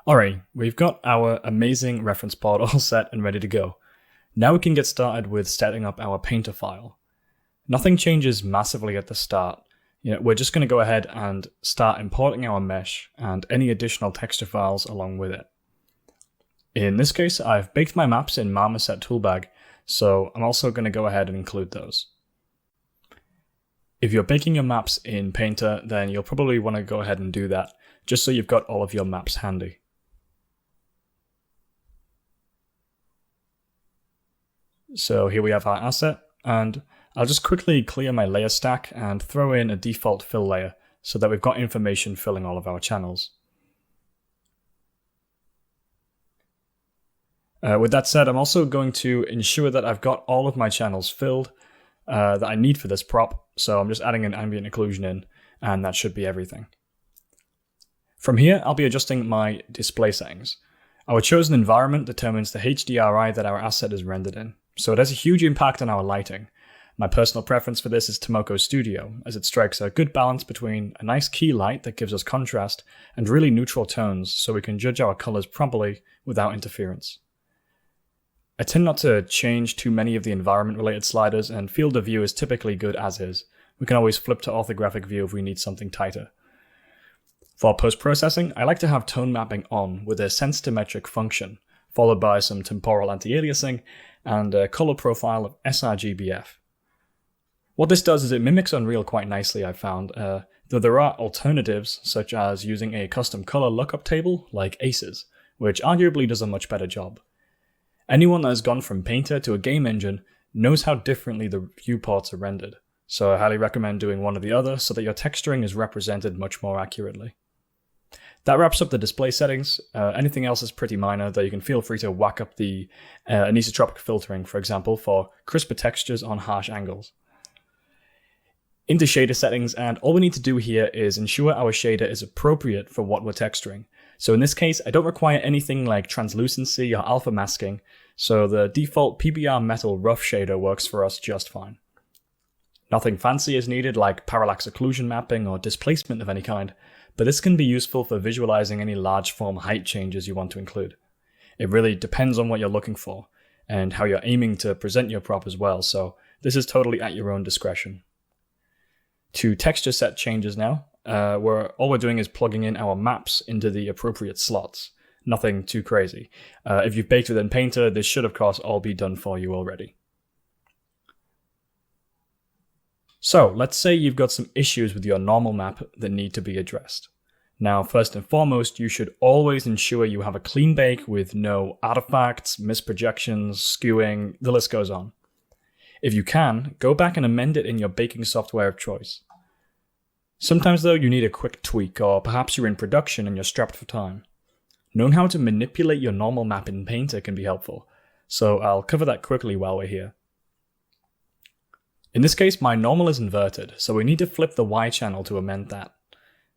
Alright, we've got our amazing reference pod all set and ready to go. Now we can get started with setting up our painter file. Nothing changes massively at the start. We're just going to go ahead and start importing our mesh and any additional texture files along with it. In this case, I've baked my maps in Marmoset Toolbag, so I'm also going to go ahead and include those. If you're baking your maps in Painter, then you'll probably want to go ahead and do that, just so you've got all of your maps handy. So here we have our asset, and I'll just quickly clear my layer stack and throw in a default fill layer so that we've got information filling all of our channels. With that said, I'm also going to ensure that I've got all of my channels filled that I need for this prop, so I'm just adding an ambient occlusion in, and that should be everything. From here, I'll be adjusting my display settings. Our chosen environment determines the HDRI that our asset is rendered in, so it has a huge impact on our lighting. My personal preference for this is Tomoko Studio, as it strikes a good balance between a nice key light that gives us contrast and really neutral tones so we can judge our colors properly without interference. I tend not to change too many of the environment-related sliders, and field of view is typically good as is. We can always flip to orthographic view if we need something tighter. For post-processing, I like to have tone mapping on with a sensitimetric function, followed by some temporal anti-aliasing and a color profile of sRGBF. What this does is it mimics Unreal quite nicely, I've found, though there are alternatives such as using a custom color lookup table like Aces, which arguably does a much better job. Anyone that has gone from Painter to a game engine knows how differently the viewports are rendered, so I highly recommend doing one or the other so that your texturing is represented much more accurately. That wraps up the display settings. Anything else is pretty minor, though you can feel free to whack up the anisotropic filtering, for example, for crisper textures on harsh angles. Into shader settings, and all we need to do here is ensure our shader is appropriate for what we're texturing. So in this case, I don't require anything like translucency or alpha masking, so the default PBR Metal Rough shader works for us just fine. Nothing fancy is needed like parallax occlusion mapping or displacement of any kind, but this can be useful for visualizing any large form height changes you want to include. It really depends on what you're looking for, and how you're aiming to present your prop as well, so this is totally at your own discretion. To texture set changes now, all we're doing is plugging in our maps into the appropriate slots. Nothing too crazy. If you've baked within Painter, this should of course all be done for you already. So let's say you've got some issues with your normal map that need to be addressed. Now, first and foremost, you should always ensure you have a clean bake with no artifacts, misprojections, skewing, the list goes on. If you can, go back and amend it in your baking software of choice. Sometimes though, you need a quick tweak, or perhaps you're in production and you're strapped for time. Knowing how to manipulate your normal map in Painter can be helpful, so I'll cover that quickly while we're here. In this case, my normal is inverted, so we need to flip the Y channel to amend that.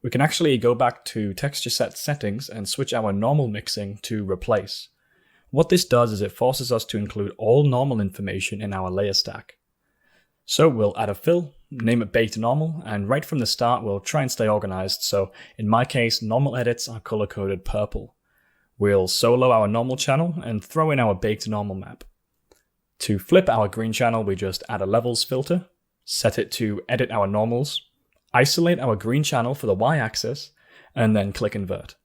We can actually go back to texture set settings and switch our normal mixing to replace. What this does is it forces us to include all normal information in our layer stack. So we'll add a fill, name it baked normal, and right from the start we'll try and stay organized, so in my case normal edits are color coded purple. We'll solo our normal channel and throw in our baked normal map. To flip our green channel, we just add a levels filter, set it to edit our normals, isolate our green channel for the y-axis, and then click invert.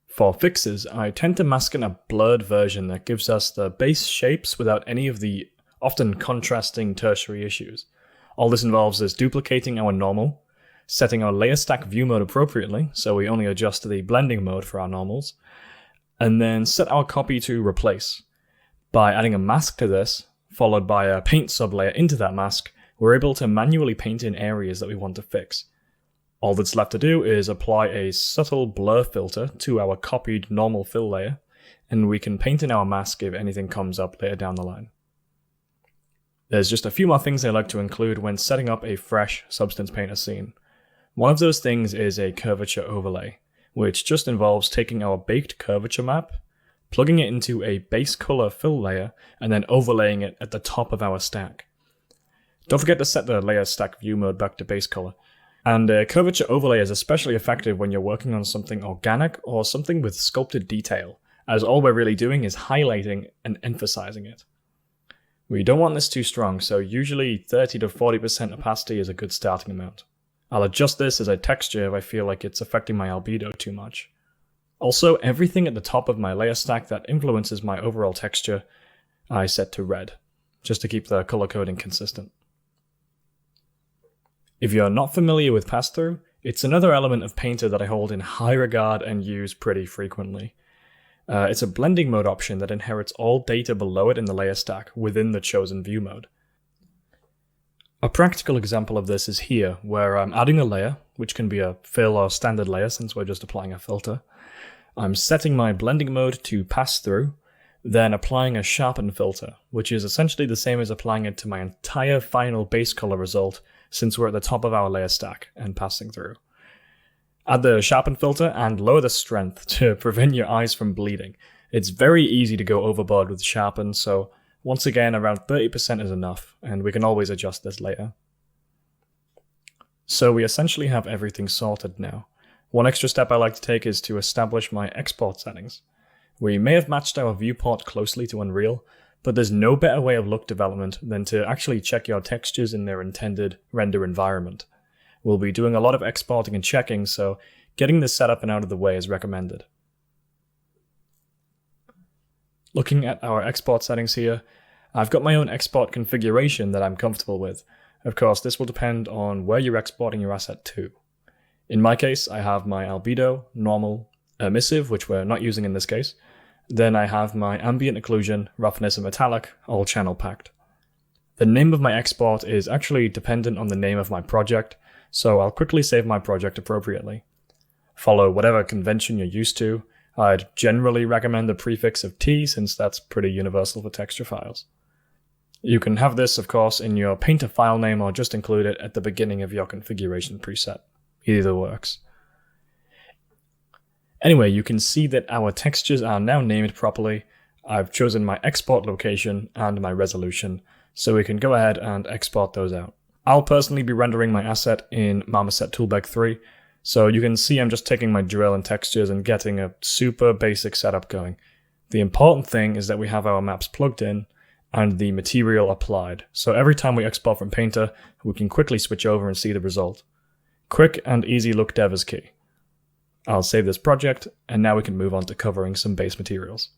For fixes, I tend to mask in a blurred version that gives us the base shapes without any of the often contrasting tertiary issues. All this involves is duplicating our normal, setting our layer stack view mode appropriately, so we only adjust the blending mode for our normals, and then set our copy to replace. By adding a mask to this, followed by a paint sublayer into that mask, we're able to manually paint in areas that we want to fix. All that's left to do is apply a subtle blur filter to our copied normal fill layer, and we can paint in our mask if anything comes up later down the line. There's just a few more things I like to include when setting up a fresh Substance Painter scene. One of those things is a curvature overlay, which just involves taking our baked curvature map, plugging it into a base color fill layer, and then overlaying it at the top of our stack. Don't forget to set the layer stack view mode back to base color. And a curvature overlay is especially effective when you're working on something organic or something with sculpted detail, as all we're really doing is highlighting and emphasizing it. We don't want this too strong, so usually 30 to 40% opacity is a good starting amount. I'll adjust this as a texture if I feel like it's affecting my albedo too much. Also, everything at the top of my layer stack that influences my overall texture, I set to red, just to keep the color coding consistent. If you're not familiar with pass-through, it's another element of Painter that I hold in high regard and use pretty frequently. It's a blending mode option that inherits all data below it in the layer stack within the chosen view mode. A practical example of this is here, where I'm adding a layer, which can be a fill or standard layer since we're just applying a filter. I'm setting my blending mode to pass through, then applying a sharpen filter, which is essentially the same as applying it to my entire final base color result since we're at the top of our layer stack and passing through. Add the sharpen filter and lower the strength to prevent your eyes from bleeding. It's very easy to go overboard with sharpen, so once again around 30% is enough, and we can always adjust this later. So we essentially have everything sorted now. One extra step I like to take is to establish my export settings. We may have matched our viewport closely to Unreal, but there's no better way of look development than to actually check your textures in their intended render environment. We'll be doing a lot of exporting and checking, so getting this set up and out of the way is recommended. Looking at our export settings here, I've got my own export configuration that I'm comfortable with. Of course, this will depend on where you're exporting your asset to. In my case, I have my albedo, normal, emissive, which we're not using in this case. Then I have my ambient occlusion, roughness, and metallic, all channel packed. The name of my export is actually dependent on the name of my project, so I'll quickly save my project appropriately. Follow whatever convention you're used to. I'd generally recommend the prefix of T since that's pretty universal for texture files. You can have this, of course, in your Painter file name or just include it at the beginning of your configuration preset. Either works. Anyway, you can see that our textures are now named properly. I've chosen my export location and my resolution, so we can go ahead and export those out. I'll personally be rendering my asset in Marmoset Toolbag 3, so you can see I'm just taking my drill and textures and getting a super basic setup going. The important thing is that we have our maps plugged in and the material applied, so every time we export from Painter, we can quickly switch over and see the result. Quick and easy look dev is key. I'll save this project, and now we can move on to covering some base materials.